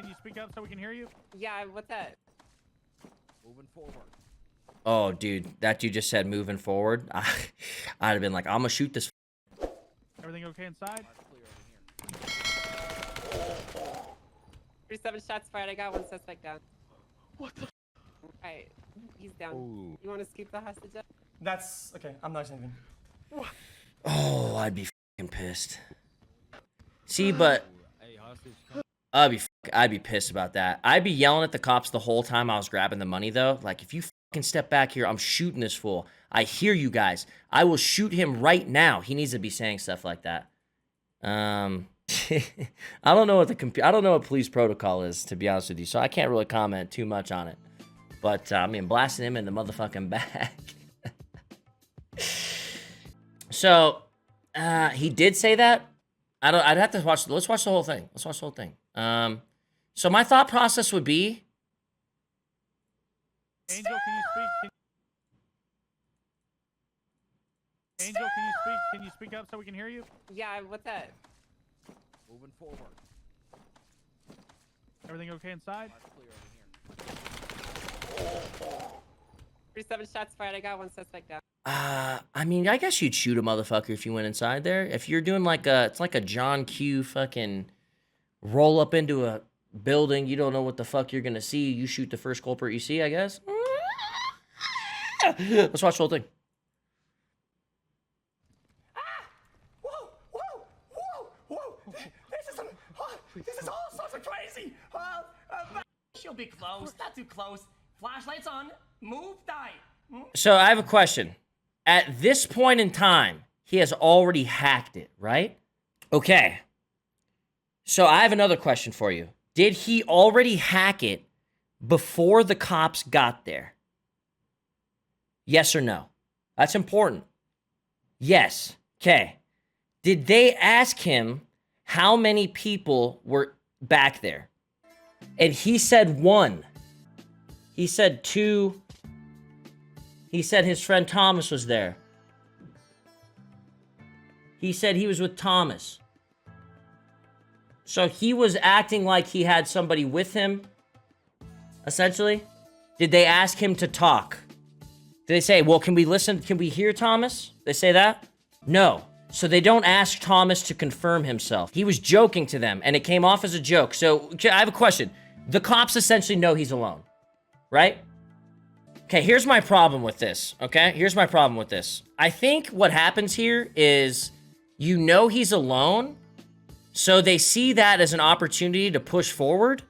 Can you speak up so we can hear you? Yeah, what's that? Moving forward. Oh, dude, that dude just said moving forward. I'd have been like, I'm gonna shoot this. Everything okay inside? Clear over here. 37 shots fired. I got one suspect down. What the? Alright, he's down. Ooh. You want to scoop the hostage up? That's okay. I'm not even. Oh, I'd be fucking pissed. See, but Hey, hostage. Come. I'd be pissed about that. I'd be yelling at the cops the whole time I was grabbing the money, though. Like, if you fucking step back here, I'm shooting this fool. I hear you guys. I will shoot him right now. He needs to be saying stuff like that. I don't know what I don't know what police protocol is, to be honest with you, so I can't really comment too much on it. But I mean, blasting him in the motherfucking back. So, he did say that. I'd have to watch. Let's watch the whole thing. Let's watch the whole thing. So my thought process would be, Angel, can you speak? Angel, can you speak? Can you speak up so we can hear you? Yeah, what's that? Moving forward. Everything okay inside? Clear over here. 37 shots fired. I got one suspect down. I mean, I guess you'd shoot a motherfucker if you went inside there. If you're doing like it's like a John Q fucking roll up into a building, you don't know what the fuck you're gonna see. You shoot the first culprit you see, I guess. Let's watch the whole thing. Whoa, whoa, whoa, whoa! This is all sorts of crazy. She'll be close. Not too close. Flashlights on. Move, die. So I have a question. At this point in time, he has already hacked it, right? Okay. So I have another question for you. Did he already hack it before the cops got there? Yes or no? That's important. Yes. Okay. Did they ask him how many people were back there? And he said 1. He said 2. He said his friend Thomas was there. He said he was with Thomas. So he was acting like he had somebody with him, essentially. Did they ask him to talk? Did they say, well, can we listen? Can we hear Thomas? They say that? No. So they don't ask Thomas to confirm himself. He was joking to them, and it came off as a joke. So I have a question. The cops essentially know he's alone, right? Okay, here's my problem with this, okay? Here's my problem with this. I think what happens here is you know he's alone, so they see that as an opportunity to push forward.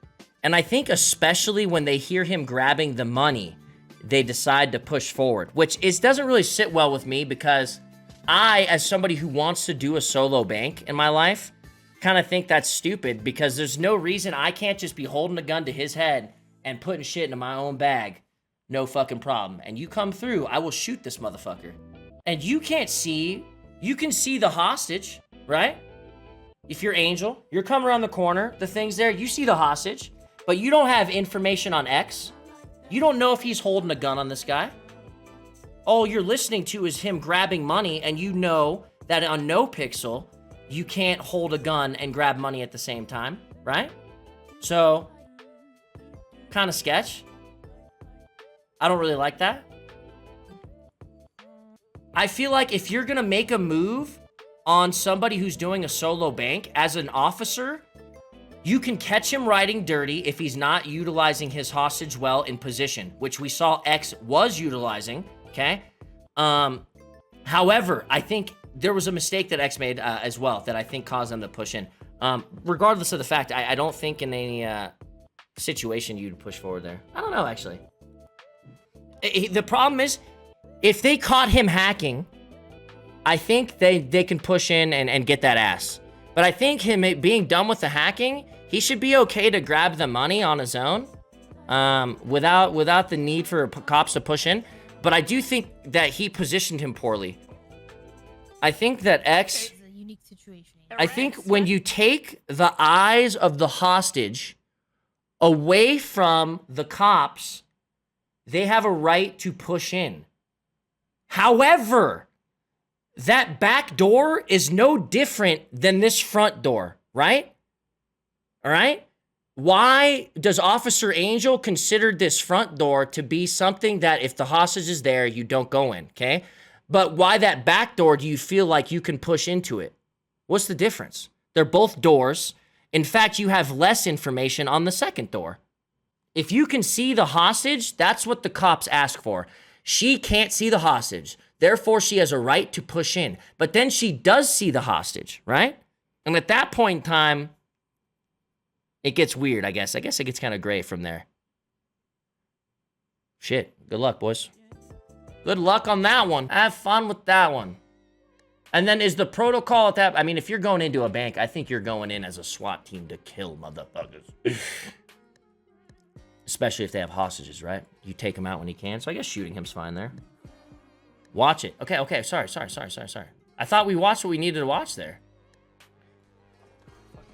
And I think especially when they hear him grabbing the money, they decide to push forward, which doesn't really sit well with me because I, as somebody who wants to do a solo bank in my life, kind of think that's stupid because there's no reason I can't just be holding a gun to his head and putting shit into my own bag. No fucking problem. And you come through, I will shoot this motherfucker. And you can see the hostage, right? If you're Angel, you're coming around the corner, the thing's there, you see the hostage, but you don't have information on X. You don't know if he's holding a gun on this guy. All you're listening to is him grabbing money, and you know that on NoPixel, you can't hold a gun and grab money at the same time, right? So, kind of sketch. I don't really like that. I feel like if you're gonna make a move on somebody who's doing a solo bank as an officer, you can catch him riding dirty if he's not utilizing his hostage well in position, which we saw X was utilizing, okay? However, I think there was a mistake that X made as well that I think caused them to push in. Regardless of the fact, I don't think in any situation you'd push forward there. I don't know, actually. The problem is, if they caught him hacking, I think they can push in and get that ass. But I think him being done with the hacking, he should be okay to grab the money on his own without the need for cops to push in. But I do think that he positioned him poorly. I think that X... It's a unique situation. I think when you take the eyes of the hostage away from the cops, they have a right to push in. However, that back door is no different than this front door, right? All right? why does Officer Angel consider this front door to be something that if the hostage is there, you don't go in, okay? But why that back door do you feel like you can push into it? What's the difference? They're both doors. In fact, you have less information on the second door. If you can see the hostage, that's what the cops ask for. She can't see the hostage. Therefore, she has a right to push in. But then she does see the hostage, right? And at that point in time, it gets weird, I guess. I guess it gets kind of gray from there. Shit. Good luck, boys. Good luck on that one. Have fun with that one. And then is the protocol at that... I mean, if you're going into a bank, I think you're going in as a SWAT team to kill motherfuckers. Especially if they have hostages, right? You take him out when he can. So I guess shooting him's fine there. Watch it. Okay. Sorry. I thought we watched what we needed to watch there.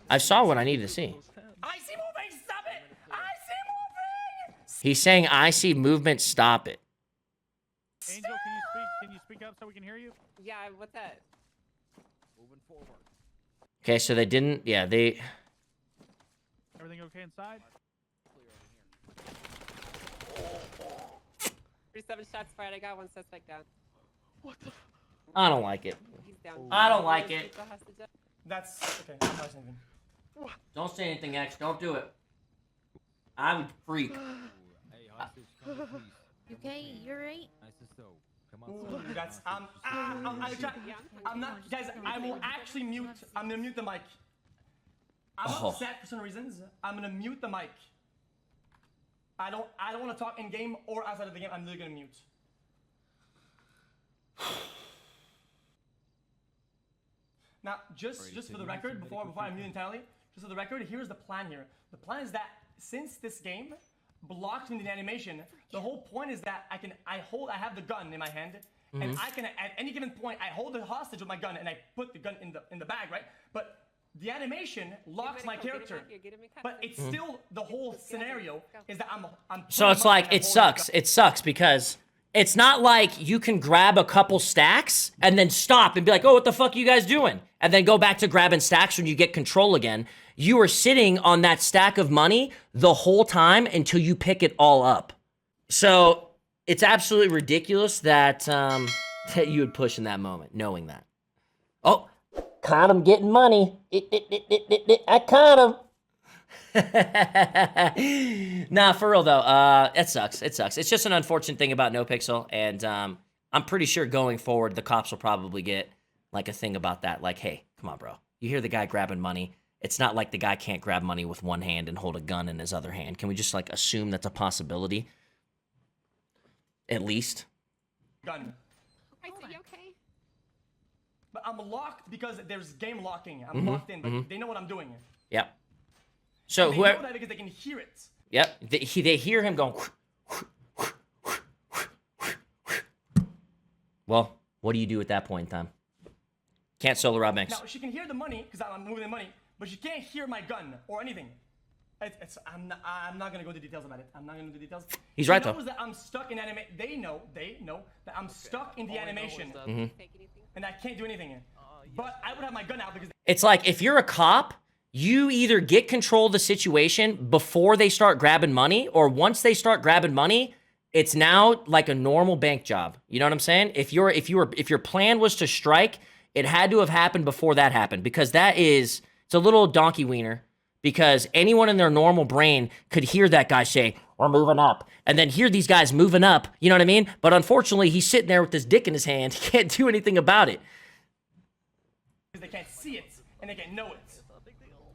I saw what I needed to see. I see moving. Stop it. I see moving. He's saying, I see movement, stop it. Angel, can you speak up so we can hear you? Yeah, what's that? Moving forward. Okay, so they didn't... Yeah, they... Everything okay inside? Clear over here. 37 shots fired. I got one suspect down. I don't like it. He's down. I don't like Take it. the hostage up. That's okay. I'm not saying anything. Don't say anything, X. Don't do it. I would freak. Hey, hostage, come here, please. You okay? You're right. Nice as so. Come Ooh, on. that's I'm not, guys. I will actually mute. I'm gonna mute the mic. I'm Oh. upset for some reasons. I'm gonna mute the mic. I don't want to talk in game or outside of the game. I'm literally gonna mute. Now, just for the record, before I mute entirely, just for the record, here's the plan here. The plan is that since this game blocks me in the animation, the whole point is that I have the gun in my hand, and I can at any given point I hold the hostage with my gun and I put the gun in the bag, right? But the animation locks my character. But it's still the whole scenario is that I'm So it's like, it sucks. It sucks because it's not like you can grab a couple stacks and then stop and be like, oh, what the fuck are you guys doing? And then go back to grabbing stacks when you get control again. You are sitting on that stack of money the whole time until you pick it all up. So it's absolutely ridiculous that, that you would push in that moment, knowing that. Oh, caught him getting money. I caught him. Nah, for real though, it sucks. It sucks. It's just an unfortunate thing about NoPixel, and I'm pretty sure going forward, the cops will probably get like a thing about that. Like, hey, come on, bro. You hear the guy grabbing money. It's not like the guy can't grab money with one hand and hold a gun in his other hand. Can we just like assume that's a possibility? At least. gun. Alright, so you okay? But I'm locked because there's game locking. I'm locked in, but they know what I'm doing. Yep. So They whoever. know that because they can hear it. Yep. They hear him going. Well, what do you do at that point in time? Can't solo Rob Mix. Now she can hear the money because I'm moving the money, but she can't hear my gun or anything. I'm not gonna go into details about it. I'm not gonna go into details. He's right, She though. knows that I'm stuck in anime. They know that I'm stuck in the animation Take anything? and I can't do anything. But I would have my gun out because It's like if you're a cop, you either get control of the situation before they start grabbing money, or once they start grabbing money, it's now like a normal bank job. You know what I'm saying? If your plan was to strike, it had to have happened before that happened, because it's a little donkey wiener, because anyone in their normal brain could hear that guy say, we're moving up, and then hear these guys moving up, you know what I mean? But unfortunately, he's sitting there with this dick in his hand. He can't do anything about it. they can't see it and they can't know it.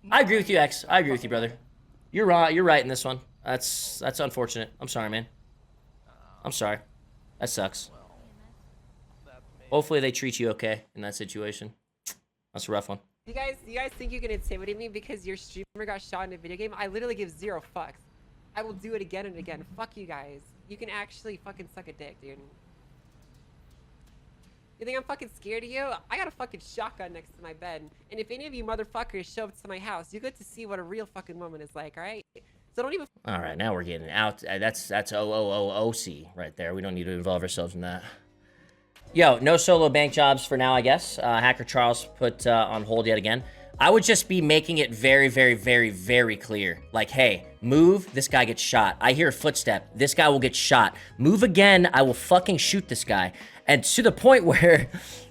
I agree with you, X. I agree with you, brother. You're right. You're right in this one. That's unfortunate. I'm sorry, man. I'm sorry. That sucks. Hopefully they treat you okay in that situation. That's a rough one. You guys think you can intimidate me because your streamer got shot in a video game? I literally give 0 fucks. I will do it again and again. Fuck you guys. You can actually fucking suck a dick, dude. You think I'm fucking scared of you? I got a fucking shotgun next to my bed. And if any of you motherfuckers show up to my house, you get to see what a real fucking woman is like, alright? So don't even All right, now we're getting out. That's OOOOC right there. We don't need to involve ourselves in that. Yo, no solo bank jobs for now, I guess. Hacker Charles put on hold yet again. I would just be making it very, very, very, very clear. Like, hey, move, this guy gets shot. I hear a footstep, this guy will get shot. Move again, I will fucking shoot this guy. And to the point where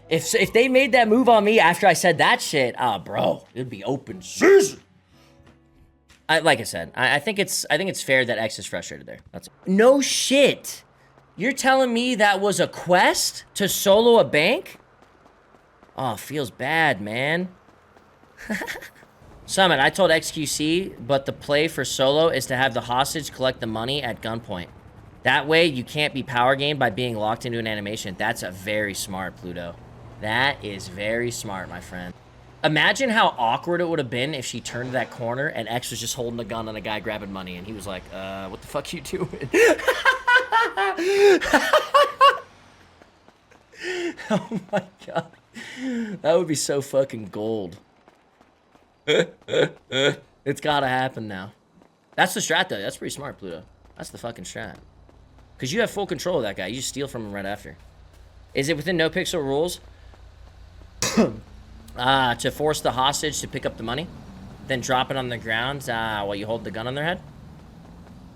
if they made that move on me after I said that shit, bro, it'd be open season. Like I said, I think it's fair that X is frustrated there. That's no shit. You're telling me that was a quest to solo a bank? Oh, feels bad, man. Summit, I told XQC, but the play for solo is to have the hostage collect the money at gunpoint. That way, you can't be power gamed by being locked into an animation. That's a very smart, Pluto. That is very smart, my friend. Imagine how awkward it would have been if she turned that corner and X was just holding a gun on a guy grabbing money, and he was like, what the fuck you doing? Oh my god. That would be so fucking gold. It's gotta happen now. That's the strat, though. That's pretty smart, Pluto. That's the fucking strat. Because you have full control of that guy. You just steal from him right after. Is it within no pixel rules to force the hostage to pick up the money, then drop it on the ground while you hold the gun on their head?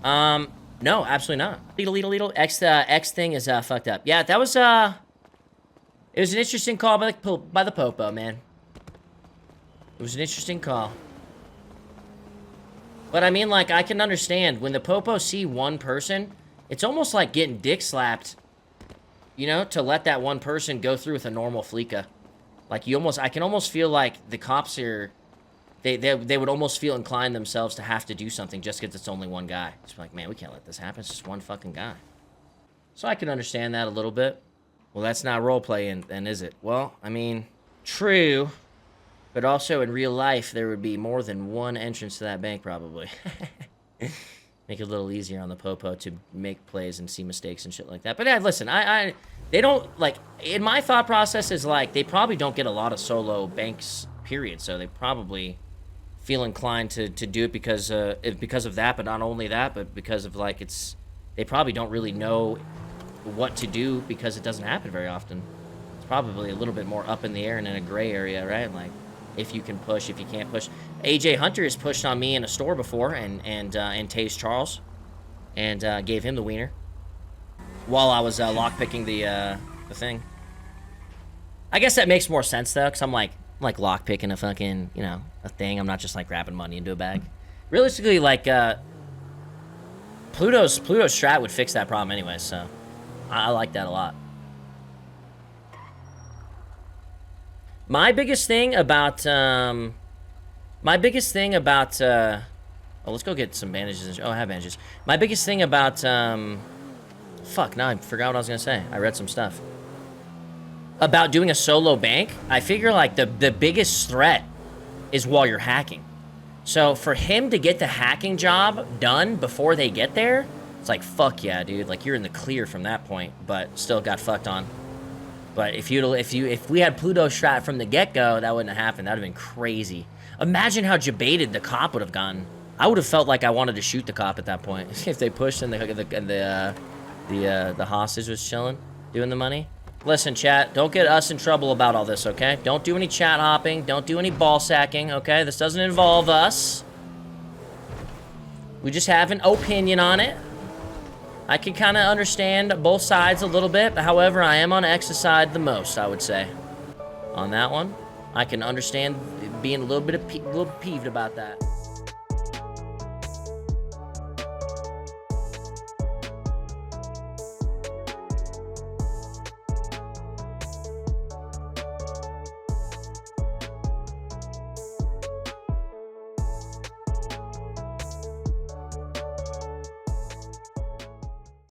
No, absolutely not. Leedle. X thing is fucked up. Yeah, that was it was an interesting call by the Popo, man. It was an interesting call. But I mean, like, I can understand when the Popo see one person, it's almost like getting dick slapped, you know, to let that one person go through with a normal Fleeka. Like, I can almost feel like the cops are, they would almost feel inclined themselves to have to do something just because it's only one guy. It's like, man, we can't let this happen. It's just one fucking guy. So I can understand that a little bit. Well, that's not roleplay, then, is it? Well, I mean, true. But also, in real life, there would be more than one entrance to that bank, probably. Make it a little easier on the Popo to make plays and see mistakes and shit like that. But yeah, listen, they don't, like, in my thought process is, like, they probably don't get a lot of solo banks, period. So they probably feel inclined to do it because of that, but not only that, but because of, like, they probably don't really know what to do because it doesn't happen very often. It's probably a little bit more up in the air and in a gray area, right? Like, if you can push, if you can't push. AJ Hunter has pushed on me in a store before and tased Charles and gave him the wiener while I was lockpicking the thing. I guess that makes more sense though, because I'm like lockpicking a fucking, you know, a thing. I'm not just like grabbing money into a bag. Realistically, like Pluto's strat would fix that problem anyway, so I like that a lot. My biggest thing about, oh, let's go get some bandages. Oh, I have bandages. My biggest thing about, fuck, now I forgot what I was gonna say. I read some stuff. About doing a solo bank, I figure, like, the biggest threat is while you're hacking. So, for him to get the hacking job done before they get there, it's like, fuck yeah, dude. Like, you're in the clear from that point, but still got fucked on. But if we had Pluto strat from the get-go, that wouldn't have happened. That would have been crazy. Imagine how jebaited the cop would have gotten. I would have felt like I wanted to shoot the cop at that point. If they pushed and the hostage was chilling, doing the money. Listen, chat, don't get us in trouble about all this, okay? Don't do any chat hopping. Don't do any ball sacking, okay? This doesn't involve us. We just have an opinion on it. I can kind of understand both sides a little bit. However, I am on X's side the most, I would say. On that one, I can understand being a little peeved about that.